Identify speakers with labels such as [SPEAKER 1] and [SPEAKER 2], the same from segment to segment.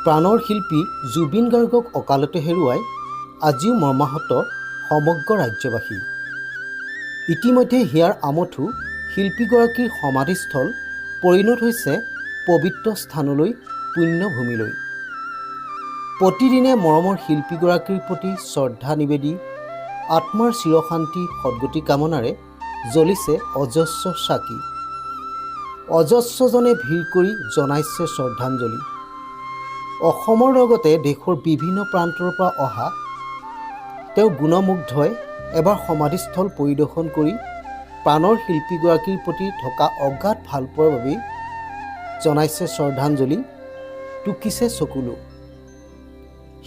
[SPEAKER 1] প্ৰাণৰ শিল্পী জুবিন গাৰ্গক অকালতে হেৰুৱাই আজিও মৰ্মাহত সমগ্ৰ ৰাজ্যবাসী। ইতিমধ্যে হিয়াৰ আমঠু শিল্পীগৰাকীৰ সমাধিস্থল পৰিণত হৈছে পবিত্ৰ স্থানলৈ, পুণ্যভূমিলৈ। প্ৰতিদিনে মৰমৰ শিল্পীগৰাকীৰ প্ৰতি শ্ৰদ্ধা নিবেদি আত্মাৰ চিৰশান্তি সদ্গতি কামনাৰে জ্বলিছে অজস্ৰ চাকি। অজস্ৰজনে ভিৰ কৰি জনাইছে শ্ৰদ্ধাঞ্জলি। অসমৰ লগতে দেশৰ বিভিন্ন প্ৰান্তৰ পৰা অহা তেওঁ গুণমুগ্ধই এবাৰ সমাধিস্থল পৰিদৰ্শন কৰি প্ৰাণৰ শিল্পীগৰাকীৰ প্ৰতি থকা অগাধ ভালপোৱাৰ বাবেই জনাইছে শ্ৰদ্ধাঞ্জলি, টুকিছে চকুলো।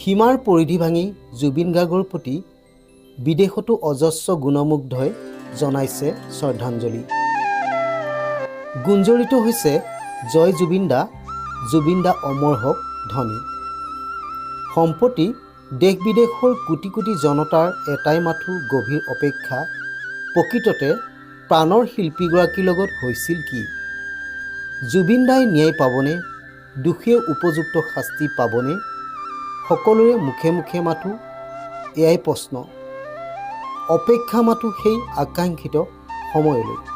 [SPEAKER 1] সীমাৰ পৰিধি ভাঙি জুবিন গাৰ্গৰ প্ৰতি বিদেশতো অজস্ৰ গুণমুগ্ধই জনাইছে শ্ৰদ্ধাঞ্জলি। গুঞ্জৰিত হৈছে জয় জুবিন দা, জুবিন দা অমৰ হওক ধ্বনি। সম্প্ৰতি দেশ বিদেশৰ কোটি কোটি জনতাৰ এটাই মাথো গভীৰ অপেক্ষা, প্ৰকৃততে প্ৰাণৰ শিল্পীগৰাকীৰ লগত হৈছিল কি? জুবিন দাই ন্যায় পাবনে? দোষীয়ে উপযুক্ত শাস্তি পাবনে? সকলোৰে মুখে মুখে মাথো এয়াই প্ৰশ্ন। অপেক্ষা মাথো সেই আকাংক্ষিত সময়লৈ।